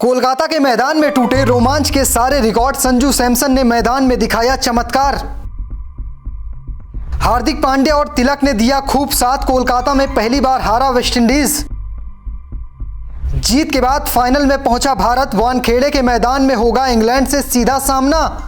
कोलकाता के मैदान में टूटे रोमांच के सारे रिकॉर्ड। संजू सैमसन ने मैदान में दिखाया चमत्कार। हार्दिक पांड्या और तिलक ने दिया खूब साथ। कोलकाता में पहली बार हारा वेस्टइंडीज। जीत के बाद फाइनल में पहुंचा भारत। वानखेड़े के मैदान में होगा इंग्लैंड से सीधा सामना।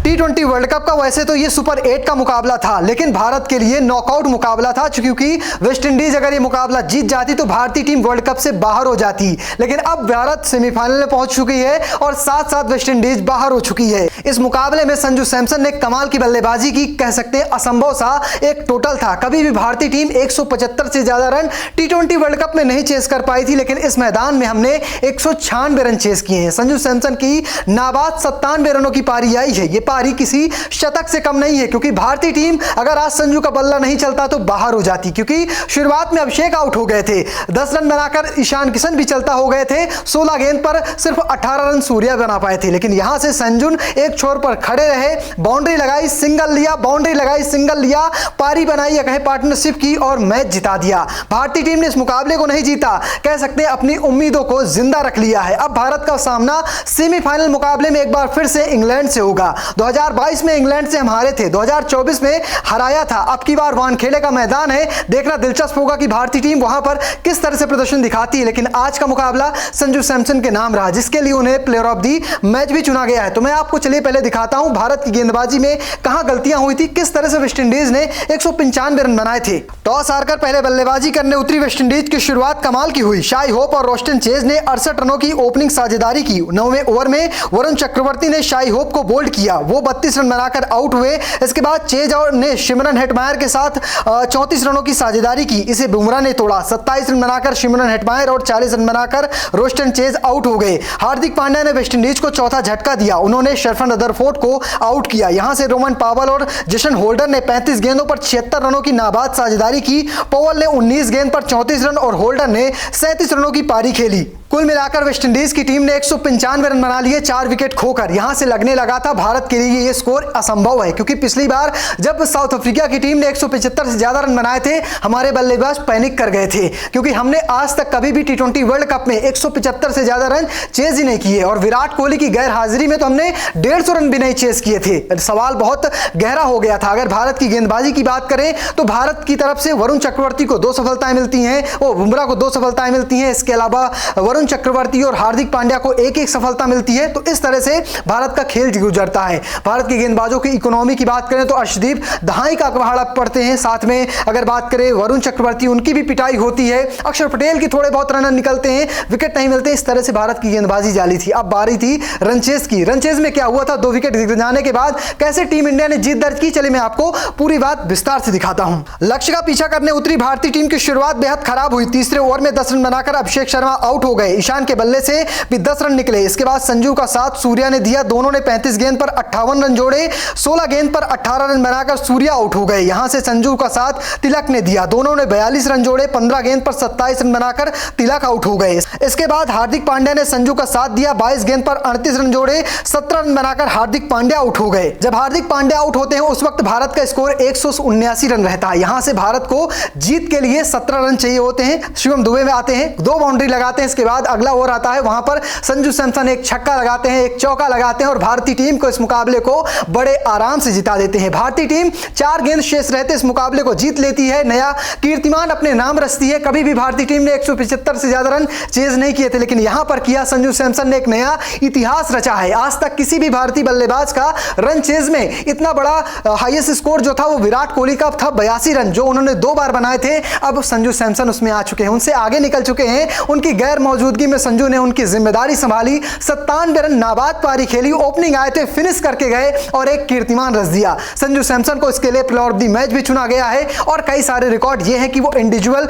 टी20 वर्ल्ड कप का वैसे तो ये सुपर 8 का मुकाबला था, लेकिन भारत के लिए नॉकआउट मुकाबला था, क्योंकि वेस्टइंडीज अगर ये मुकाबला जीत जाती तो भारतीय टीम वर्ल्ड कप से बाहर हो जाती। लेकिन अब भारत सेमीफाइनल में पहुंच चुकी है और साथ साथ वेस्टइंडीज बाहर हो चुकी है। इस मुकाबले में संजू सैमसन ने कमाल की बल्लेबाजी की। कह सकते हैं असंभव सा एक टोटल था। कभी भी भारतीय टीम 175 से ज्यादा रन टी20 वर्ल्ड कप में नहीं चेस कर पाई थी, लेकिन इस मैदान में हमने 196 रन चेस किए हैं। संजू सैमसन की नाबाद 97 रनों की पारी आई है। ये पारी किसी शतक से कम नहीं है, क्योंकि भारतीय टीम अगर आज संजू का बल्ला नहीं चलता तो बाहर हो जाती, क्योंकि शुरुआत में अभिषेक आउट हो गए थे। 10 रन बनाकर ईशान किशन भी चलता हो गए थे। 16 गेंद पर सिर्फ 18 रन सूर्या बना पाए थे, लेकिन यहां से संजू एक छोर पर खड़े रहे, बाउंड्री लगाई, सिंगल लिया, बाउंड्री लगाई, सिंगल लिया, पारी बनाई, या कहे पार्टनरशिप की और मैच जिता दिया। भारतीय टीम ने इस मुकाबले को नहीं जीता, कह सकते हैं अपनी उम्मीदों को जिंदा रख लिया है। अब भारत का सामना सेमीफाइनल मुकाबले में एक बार फिर से इंग्लैंड से होगा। 2022 में इंग्लैंड से हम हारे थे, 2024 में हराया था। अब की बार वानखेड़े का मैदान है, देखना दिलचस्प होगा कि भारतीय टीम वहां पर किस तरह से प्रदर्शन दिखाती है। लेकिन आज का मुकाबला संजू सैमसन के नाम रहा, जिसके लिए उन्हें प्लेयर ऑफ दी मैच भी चुना गया है। तो मैं आपको चलिए पहले दिखाता हूं भारत की गेंदबाजी में कहां गलतियां हुई थी, किस तरह से वेस्टइंडीज ने 195 रन बनाए थे। टॉस हारकर पहले बल्लेबाजी करने उतरी वेस्टइंडीज की शुरुआत कमाल की हुई। शाई होप और रोस्टन चेज ने 68 रनों की ओपनिंग साझेदारी की। 9वें ओवर में वरुण चक्रवर्ती ने शाई होप को बोल्ड किया, वो 32 रन बनाकर आउट हुए। इसके बाद चेज और ने सिमरन हेटमायर के साथ 34 रनों की साझेदारी की, इसे बुमराह ने तोड़ा। 27 रन बनाकर सिमरन हेटमायर और 40 रन बनाकर रोस्टन चेज आउट हो गए। हार्दिक पांड्या ने वेस्टइंडीज को चौथा झटका दिया, उन्होंने शरफन रदरफोर्ड को आउट किया। यहां से रोमन पावल और जेसन होल्डर ने 35 गेंदों पर 76 रनों की नाबाद साझेदारी की। पॉवल ने 19 गेंद पर 34 रन और होल्डर ने 37 रनों की पारी खेली। कुल मिलाकर वेस्टइंडीज की टीम ने 195 रन बना लिए 4 विकेट खोकर। यहां से लगने लगा था भारत के लिए ये स्कोर असंभव है, क्योंकि पिछली बार जब साउथ अफ्रीका की टीम ने 175 से ज्यादा रन बनाए थे, हमारे बल्लेबाज पैनिक कर गए थे, क्योंकि हमने आज तक कभी भी टी20 वर्ल्ड कप में 175 से ज्यादा रन चेज ही नहीं किए। और विराट कोहली की गैर हाजिरी में तो हमने 150 रन भी नहीं चेज किए थे। सवाल बहुत गहरा हो गया था। अगर भारत की गेंदबाजी की बात करें तो भारत की तरफ से वरुण चक्रवर्ती को 2 सफलताएं मिलती हैं, वो बुमराह को 2 सफलताएं मिलती हैं। इसके अलावा वरुण चक्रवर्ती और हार्दिक पांड्या को एक सफलता मिलती है। तो इस तरह से भारत का खेल गुजरता है। भारत के गेंदबाजों की इकोनॉमी की बात करें तो अर्शदीप दहाई का पहाड़ा पड़ते हैं, साथ में अगर बात करें वरुण चक्रवर्ती, उनकी भी पिटाई होती है। अक्षर पटेल की थोड़े बहुत रन निकलते हैं, विकेट नहीं मिलते। इस तरह से भारत की गेंदबाजी जाली थी। अब बारी थी रनचेज की। रनचेज में क्या हुआ था, 2 विकेट गिर जाने के बाद कैसे टीम इंडिया ने जीत दर्ज की, चलिए मैं आपको पूरी बात विस्तार से दिखाता हूं। लक्ष्य का पीछा करने उतरी भारतीय टीम की शुरुआत बेहद खराब हुई। तीसरे ओवर में 10 रन बनाकर अभिषेक शर्मा आउट हो गए। ईशान के बल्ले से भी 10 रन निकले। इसके बाद संजू का साथ सूर्या ने दिया, दोनों ने 35 गेंद पर 58 रन जोड़े। 16 गेंद पर 18 रन बनाकर सूर्या आउट हो गए। यहां से संजू का साथ तिलक ने दिया, दोनों ने 42 रन जोड़े। 15 गेंद पर 27 रन बनाकर तिलक आउट हो गए। इसके बाद हार्दिक पांड्या ने संजू का साथ दिया, 22 गेंद पर 38 रन जोड़े। 17 रन बनाकर हार्दिक पांड्या आउट हो गए। जब हार्दिक पांड्या आउट होते हैं उस वक्त भारत का स्कोर 179 रन रहता है। यहां से भारत को जीत के लिए 17 रन चाहिए होते हैं। शिवम दुबे में आते हैं, 2 बाउंड्री लगाते हैं। इसके बाद अगला ओवर आता है, वहां पर संजू सैमसन एक छक्का लगाते हैं, एक चौका लगाते हैं और भारतीय टीम को इस मुकाबले को बड़े आराम से जिता देते हैं। भारतीय टीम 4 गेंद शेष रहते इस मुकाबले को जीत लेती है, नया कीर्तिमान अपने नाम रचती है। कभी भी भारतीय टीम ने 175 से ज्यादा रन चेज नहीं किए थे, लेकिन यहां पर किया। संजू सैमसन ने एक नया इतिहास रचा है। आज तक किसी भी भारतीय बल्लेबाज का रन चेज में इतना बड़ा हाईएस्ट स्कोर जो था वो विराट कोहली का था, 82 रन, जो उन्होंने 2 बार बनाए थे। अब संजू सैमसन उसमें आ चुके हैं, उनसे आगे निकल चुके हैं। उनकी गैर मौजूदगी में संजू ने उनकी जिम्मेदारी संभाली। 57 रन नाबाद पारी खेली, ओपनिंग आए थे, फिनिश करके गए और एक कीर्तिमान रच दिया। संजू सैमसन को इसके लिए प्लेयर ऑफ द मैच भी चुना गया है। और कई सारे रिकॉर्ड ये है कि वो इंडिविजुअल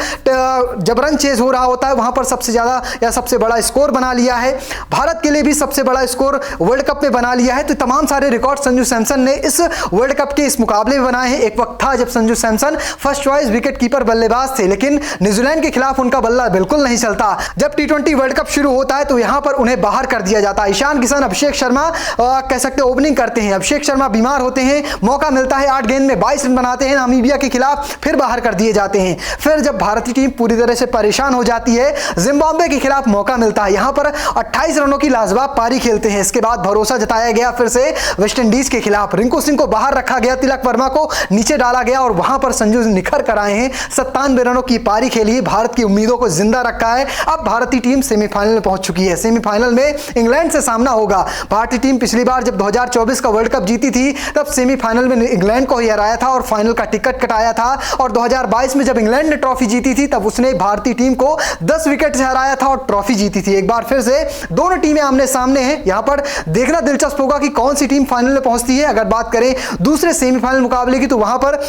जब रन चेज हो रहा होता है वहां पर सबसे ज्यादा या सबसे बड़ा स्कोर बना लिया है। भारत के लिए भी सबसे बड़ा स्कोर वर्ल्ड कप में बना लिया है। तो तमाम सारे रिकॉर्ड संजू सैमसन ने इस वर्ल्ड कप के इस मुकाबले में बनाए हैं। एक वक्त था जब Sanju Samson first choice wicket keeper बल्लेबाज थे, लेकिन न्यूजीलैंड के खिलाफ उनका बल्ला बिल्कुल नहीं चलता। जब टी20 वर्ल्ड कप शुरू होता है तो यहां पर उन्हें बाहर कर दिया जाता है। ईशान किशन, अभिषेक शर्मा कह सकते ओपनिंग करते हैं। अभिषेक शर्मा बीमार होते हैं, मौका मिलता है, 8 गेंद में 22 रन बनाते हैं नामीबिया के खिलाफ, फिर बाहर कर दिए जाते हैं। फिर जब भारतीय टीम पूरी तरह से परेशान हो जाती है, जिम्बाब्वे के खिलाफ मौका मिलता है, यहां पर 28 रनों की लाजवाब पारी खेलते हैं। इसके बाद भरोसा जताया गया फिर से वेस्ट इंडीज के खिलाफ, रिंकू सिंह को बाहर रखा गया, तिलक वर्मा को नीचे डाला गया और वहां पर संजू निखर कर आए हैं। 97 रनों की पारी खेली, भारत की उम्मीदों को जिंदा रखा है। अब भारतीय टीम सेमीफाइनल में पहुंच चुकी है। सेमीफाइनल में इंग्लैंड से सामना होगा। भारतीय टीम पिछली बार जब 2024 का वर्ल्ड कप जीती थी तब सेमीफाइनल में इंग्लैंड को ही हराया था और फाइनल का टिकट कटाया था, और 2022 में जब इंग्लैंड ने ट्रॉफी जीती थी तब उसने भारतीय टीम को 10 विकेट से हराया था और ट्रॉफी जीती थी। एक बार फिर से दोनों टीमें आमने सामने हैं। यहां पर देखना दिलचस्प होगा कि कौन सी टीम फाइनल में पहुंचती है। अगर बात करें दूसरे सेमीफाइनल मुकाबले की तो वहां पर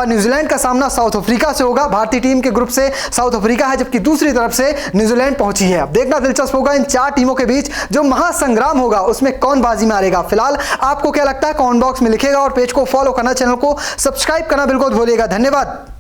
न्यूजीलैंड का सामना साउथ अफ्रीका से होगा। भारतीय टीम के ग्रुप से साउथ अफ्रीका है, जबकि दूसरी तरफ से न्यूजीलैंड पहुंची है। अब देखना दिलचस्प होगा इन 4 टीमों के बीच जो महासंग्राम होगा उसमें कौन बाजी मारेगा। फिलहाल आपको क्या लगता है कमेंट बॉक्स में लिखेगा और पेज को फॉलो करना, चैनल को सब्सक्राइब करना बिल्कुल भूलिएगा। धन्यवाद।